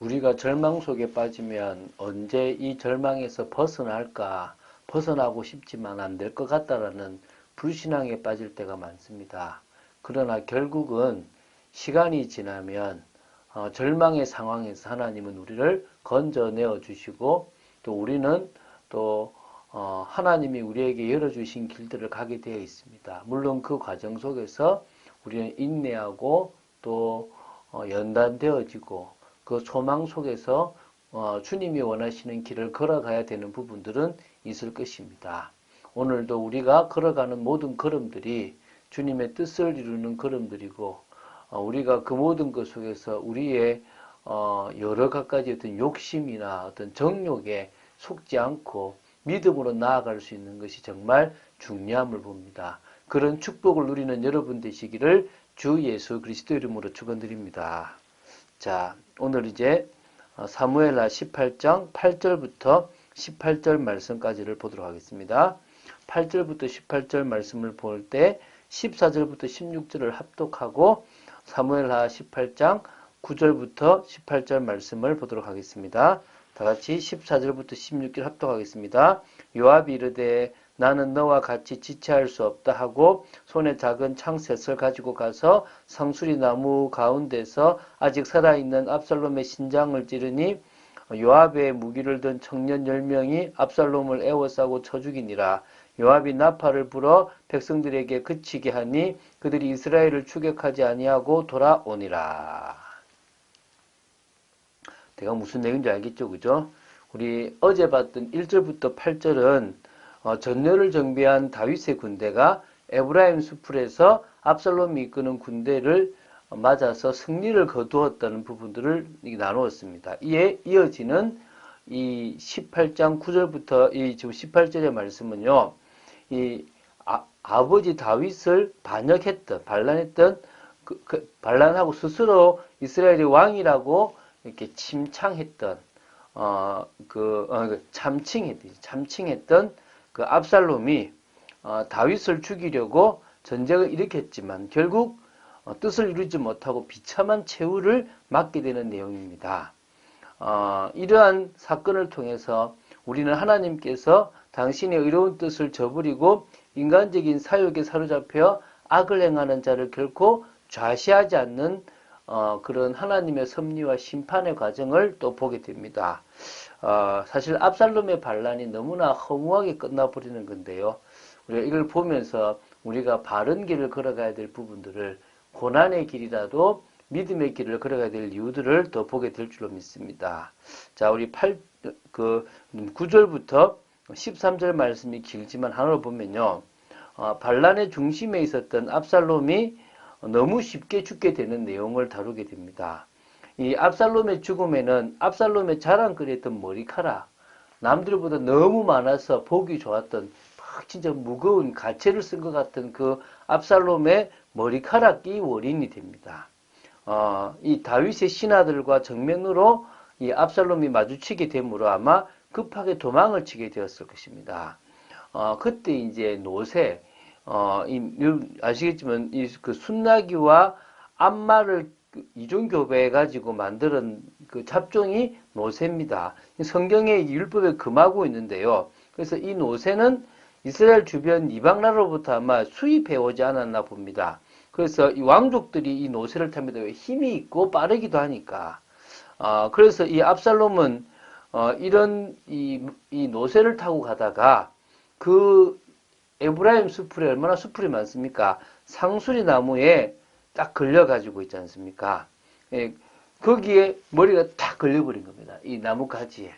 우리가 절망 속에 빠지면 언제 이 절망에서 벗어날까? 벗어나고 싶지만 안 될 것 같다라는 불신앙에 빠질 때가 많습니다. 그러나 결국은 시간이 지나면 절망의 상황에서 하나님은 우리를 건져내어 주시고 또 우리는 또 하나님이 우리에게 열어주신 길들을 가게 되어 있습니다. 물론 그 과정 속에서 우리는 인내하고 또 연단되어지고 그 소망 속에서 주님이 원하시는 길을 걸어가야 되는 부분들은 있을 것입니다. 오늘도 우리가 걸어가는 모든 걸음들이 주님의 뜻을 이루는 걸음들이고 우리가 그 모든 것 속에서 우리의 여러 갖가지 어떤 욕심이나 어떤 정욕에 속지 않고 믿음으로 나아갈 수 있는 것이 정말 중요함을 봅니다. 그런 축복을 누리는 여러분 되시기를 주 예수 그리스도 이름으로 축원드립니다. 자, 오늘 이제 사무엘하 18장 8절부터 18절 말씀까지를 보도록 하겠습니다. 8절부터 18절 말씀을 볼 때 14절부터 16절을 합독하고 사무엘하 18장 9절부터 18절 말씀을 보도록 하겠습니다. 다 같이 14절부터 16절 합독하겠습니다. 요압이 이르되 나는 너와 같이 지체할 수 없다 하고 손에 작은 창셋을 가지고 가서 상수리 나무 가운데서 아직 살아있는 압살롬의 신장을 찌르니 요압의 무기를 든 청년 10명이 압살롬을 에워싸고 쳐 죽이니라. 요압이 나팔을 불어 백성들에게 그치게 하니 그들이 이스라엘을 추격하지 아니하고 돌아오니라. 내가 무슨 내용인지 알겠죠? 그죠? 우리 어제 봤던 1절부터 8절은 전열을 정비한 다윗의 군대가 에브라임 수풀에서 압살롬이 이끄는 군대를 맞아서 승리를 거두었다는 부분들을 나누었습니다. 이에 이어지는 이 18장 9절부터 이 지금 18절의 말씀은요, 이 아버지 다윗을 반란했던 반란하고 스스로 이스라엘의 왕이라고 이렇게 참칭했던 그 압살롬이 다윗을 죽이려고 전쟁을 일으켰지만 결국 뜻을 이루지 못하고 비참한 최후를 맞게 되는 내용입니다. 이러한 사건을 통해서 우리는 하나님께서 당신의 의로운 뜻을 저버리고 인간적인 사욕에 사로잡혀 악을 행하는 자를 결코 좌시하지 않는 그런 하나님의 섭리와 심판의 과정을 또 보게 됩니다. 사실 압살롬의 반란이 너무나 허무하게 끝나버리는 건데요. 우리가 이걸 보면서 우리가 바른 길을 걸어가야 될 부분들을 고난의 길이라도 믿음의 길을 걸어가야 될 이유들을 더 보게 될 줄로 믿습니다. 자, 우리 9절부터 13절 말씀이 길지만 하나로 보면요. 반란의 중심에 있었던 압살롬이 너무 쉽게 죽게 되는 내용을 다루게 됩니다. 이 압살롬의 죽음에는 압살롬의 자랑거리였던 머리카락, 남들보다 너무 많아서 보기 좋았던 진짜 무거운 가채를 쓴 것 같은 그 압살롬의 머리카락이 원인이 됩니다. 이 다윗의 신하들과 정면으로 이 압살롬이 마주치게 되므로 아마 급하게 도망을 치게 되었을 것입니다. 그때 이제 노새, 아시겠지만 그 순나기와 암마를 이중 교배해가지고 만드는 그 잡종이 노새입니다. 성경의 율법에 금하고 있는데요. 그래서 이 노새는 이스라엘 주변 이방 나라로부터 아마 수입해 오지 않았나 봅니다. 그래서 이 왕족들이 이 노새를 탑니다. 힘이 있고 빠르기도 하니까. 그래서 이 압살롬은 이런 이 노새를 타고 가다가 그 에브라임 수풀에 얼마나 수풀이 많습니까? 상수리 나무에 딱 걸려가지고 있지 않습니까? 예, 거기에 머리가 탁 걸려버린 겁니다. 이 나무 가지에.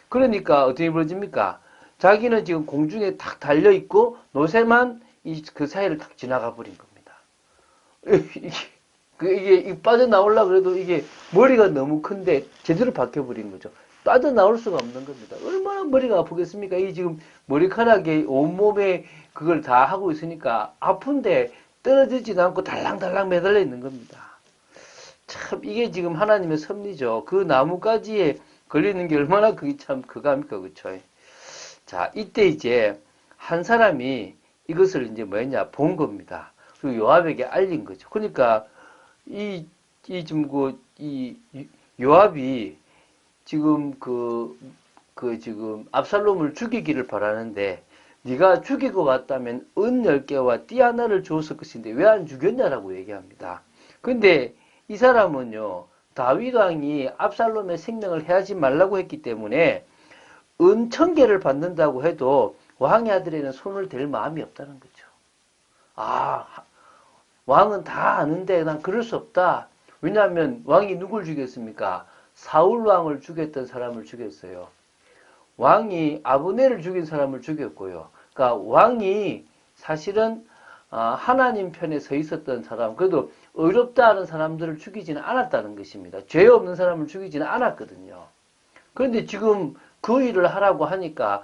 그러니까 어떻게 벌어집니까? 자기는 지금 공중에 탁 달려있고 노새만 그 사이를 탁 지나가 버린 겁니다. 이게 빠져나오려고 그래도 이게 머리가 너무 큰데 제대로 박혀버린 거죠. 빠져나올 수가 없는 겁니다. 얼마나 머리가 아프겠습니까? 이 지금 머리카락에 온몸에 그걸 다 하고 있으니까 아픈데 떨어지지도 않고 달랑달랑 매달려 있는 겁니다. 참 이게 지금 하나님의 섭리죠. 그 나무가지에 걸리는 게 얼마나 그게 참 그거합니까? 그쵸? 자, 이때 이제 한 사람이 이것을 이제 뭐였냐 본 겁니다. 그리고 요압에게 알린 거죠. 그러니까 이 요압이 지금 지금 압살롬을 죽이기를 바라는데 네가 죽이고 갔다면 은 10개와 띠 하나를 주었을 것인데 왜 안 죽였냐라고 얘기합니다. 근데 이 사람은요, 다윗 왕이 압살롬의 생명을 해하지 말라고 했기 때문에 은 1000개를 받는다고 해도 왕의 아들에는 손을 댈 마음이 없다는 거죠. 아, 왕은 다 아는데 난 그럴 수 없다. 왜냐하면 왕이 누굴 죽였습니까? 사울 왕을 죽였던 사람을 죽였어요. 왕이 아브넬을 죽인 사람을 죽였고요. 그러니까 왕이 사실은 하나님 편에 서 있었던 사람, 그래도 의롭다 하는 사람들을 죽이지는 않았다는 것입니다. 죄 없는 사람을 죽이지는 않았거든요. 그런데 지금 그 일을 하라고 하니까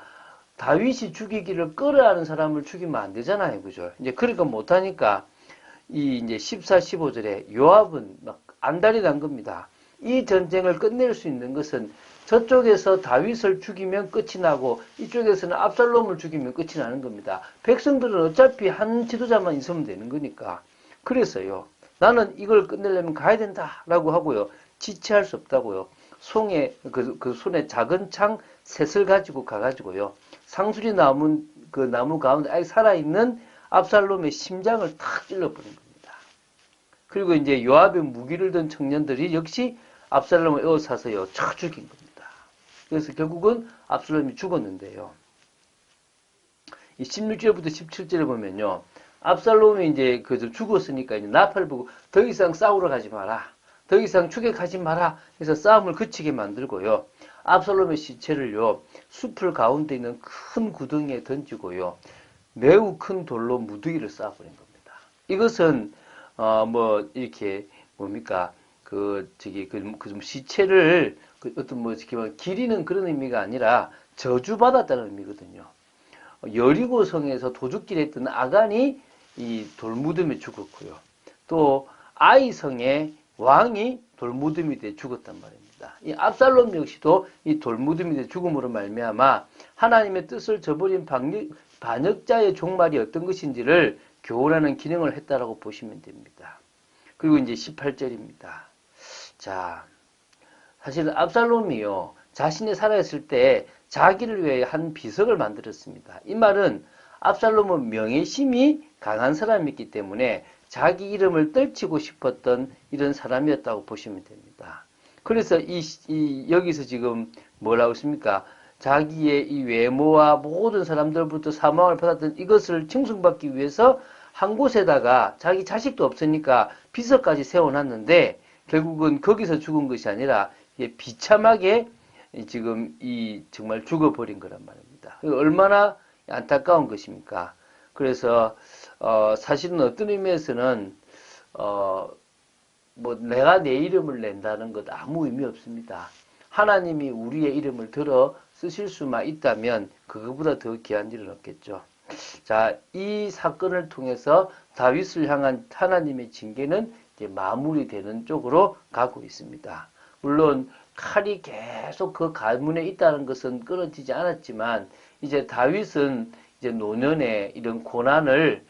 다윗이 죽이기를 꺼려하는 사람을 죽이면 안 되잖아요. 그죠? 이제 그러니까 못하니까 이 이제 14, 15절에 요압은 막 안달이 난 겁니다. 이 전쟁을 끝낼 수 있는 것은 저쪽에서 다윗을 죽이면 끝이 나고 이쪽에서는 압살롬을 죽이면 끝이 나는 겁니다. 백성들은 어차피 한 지도자만 있으면 되는 거니까. 그래서요. 나는 이걸 끝내려면 가야 된다라고 하고요. 지체할 수 없다고요. 그 손에 작은 창 셋을 가지고 가가지고요. 상수리 나무 가운데 아직 살아있는 압살롬의 심장을 탁 찔러버린 겁니다. 그리고 이제 요압의 무기를 든 청년들이 역시 압살롬을 에워싸서요, 쳐 죽인 겁니다. 그래서 결국은 압살롬이 죽었는데요. 이 16절부터 17절에 보면요. 압살롬이 이제 죽었으니까 이제 나팔을 보고 더 이상 싸우러 가지 마라. 더 이상 추격하지 마라. 그래서 싸움을 그치게 만들고요. 압살롬의 시체를요, 숲을 가운데 있는 큰 구덩이에 던지고요. 매우 큰 돌로 무더기를 쌓아버린 겁니다. 이것은, 이렇게, 뭡니까, 좀 시체를, 기리는 그런 의미가 아니라 저주받았다는 의미거든요. 여리고 성에서 도둑질 했던 아간이 이 돌무덤에 죽었고요. 또, 아이 성의 왕이 돌무덤이 돼 죽었단 말입니다. 이 압살롬 역시도 이 돌무덤이 돼 죽음으로 말미암아 하나님의 뜻을 저버린 반역자의 종말이 어떤 것인지를 교훈하는 기능을 했다라고 보시면 됩니다. 그리고 이제 18절입니다. 자, 사실 압살롬이요, 자신이 살아있을 때 자기를 위해 한 비석을 만들었습니다. 이 말은 압살롬은 명예심이 강한 사람이었기 때문에 자기 이름을 떨치고 싶었던 이런 사람이었다고 보시면 됩니다. 그래서 여기서 지금 뭐라고 했습니까? 자기의 이 외모와 모든 사람들부터 사망을 받았던 이것을 칭송받기 위해서 한 곳에다가 자기 자식도 없으니까 비석까지 세워놨는데 결국은 거기서 죽은 것이 아니라 비참하게 지금 정말 죽어버린 거란 말입니다. 얼마나 안타까운 것입니까? 그래서 사실은 어떤 의미에서는 내가 내 이름을 낸다는 것 아무 의미 없습니다. 하나님이 우리의 이름을 들어 쓰실 수만 있다면 그거보다 더 귀한 일은 없겠죠. 자, 이 사건을 통해서 다윗을 향한 하나님의 징계는 이제 마무리되는 쪽으로 가고 있습니다. 물론 칼이 계속 그 가문에 있다는 것은 끊어지지 않았지만 이제 다윗은 이제 노년에 이런 고난을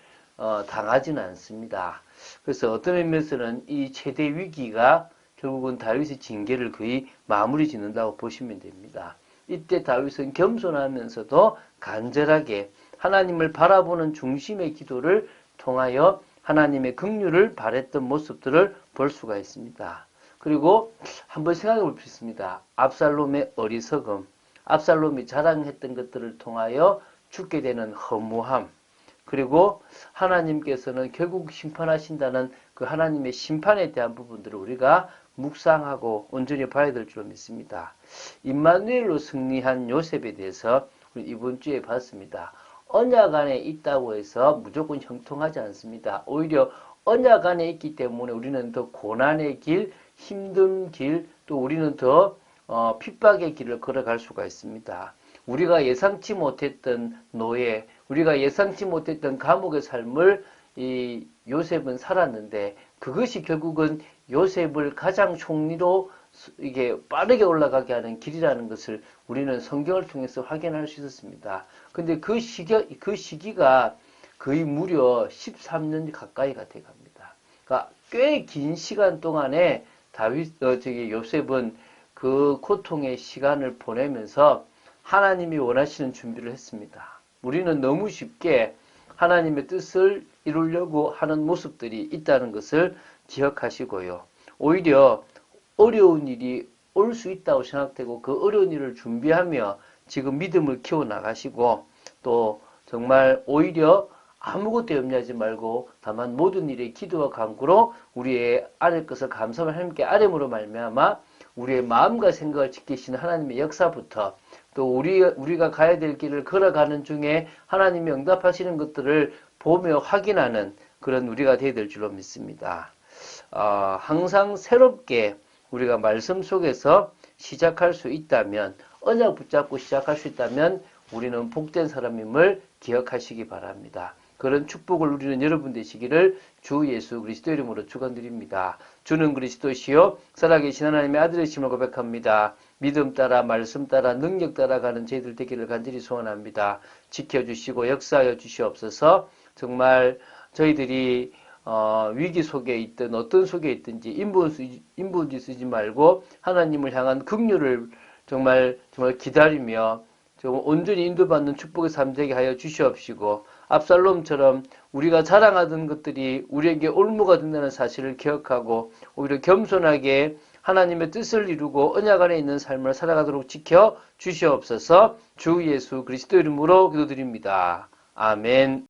당하지는 않습니다. 그래서 어떤 의미에서는 이 최대 위기가 결국은 다윗의 징계를 거의 마무리 짓는다고 보시면 됩니다. 이때 다윗은 겸손하면서도 간절하게 하나님을 바라보는 중심의 기도를 통하여 하나님의 긍휼을 바랬던 모습들을 볼 수가 있습니다. 그리고 한번 생각해 볼 수 있습니다. 압살롬의 어리석음, 압살롬이 자랑했던 것들을 통하여 죽게 되는 허무함, 그리고 하나님께서는 결국 심판하신다는 그 하나님의 심판에 대한 부분들을 우리가 묵상하고 온전히 봐야 될 줄 믿습니다. 임마누엘로 승리한 요셉에 대해서 우리 이번 주에 봤습니다. 언약 안에 있다고 해서 무조건 형통하지 않습니다. 오히려 언약 안에 있기 때문에 우리는 더 고난의 길, 힘든 길, 또 우리는 더 핍박의 길을 걸어갈 수가 있습니다. 우리가 예상치 못했던 노예, 우리가 예상치 못했던 감옥의 삶을 이 요셉은 살았는데 그것이 결국은 요셉을 가장 총리로 이게 빠르게 올라가게 하는 길이라는 것을 우리는 성경을 통해서 확인할 수 있었습니다. 근데 그 시기가 거의 무려 13년 가까이가 돼 갑니다. 그러니까 꽤 긴 시간 동안에 요셉은 그 고통의 시간을 보내면서 하나님이 원하시는 준비를 했습니다. 우리는 너무 쉽게 하나님의 뜻을 이루려고 하는 모습들이 있다는 것을 기억하시고요. 오히려 어려운 일이 올 수 있다고 생각되고 그 어려운 일을 준비하며 지금 믿음을 키워나가시고 또 정말 오히려 아무것도 염려하지 말고 다만 모든 일에 기도와 간구로 우리의 아랠 것을 감사하며 하나님께 아뢰므로 말미암아 우리의 마음과 생각을 지키시는 하나님의 역사부터 또 우리가 가야 될 길을 걸어가는 중에 하나님이 응답하시는 것들을 보며 확인하는 그런 우리가 되어야 될 줄로 믿습니다. 항상 새롭게 우리가 말씀 속에서 시작할 수 있다면, 언약 붙잡고 시작할 수 있다면 우리는 복된 사람임을 기억하시기 바랍니다. 그런 축복을 누리는 여러분 되시기를 주 예수 그리스도 이름으로 축원드립니다. 주는 그리스도시요 살아계신 하나님의 아들이심을 고백합니다. 믿음 따라 말씀 따라 능력 따라 가는 저희들 되기를 간절히 소원합니다. 지켜주시고 역사하여 주시옵소서. 정말 저희들이 위기 속에 있든 어떤 속에 있든지 인본주의 쓰지 말고 하나님을 향한 긍휼을 정말 기다리며 온전히 인도받는 축복의 삶 되게 하여 주시옵시고 압살롬처럼 우리가 자랑하던 것들이 우리에게 올무가 된다는 사실을 기억하고 오히려 겸손하게 하나님의 뜻을 이루고 언약 안에 있는 삶을 살아가도록 지켜 주시옵소서. 주 예수 그리스도 이름으로 기도드립니다. 아멘.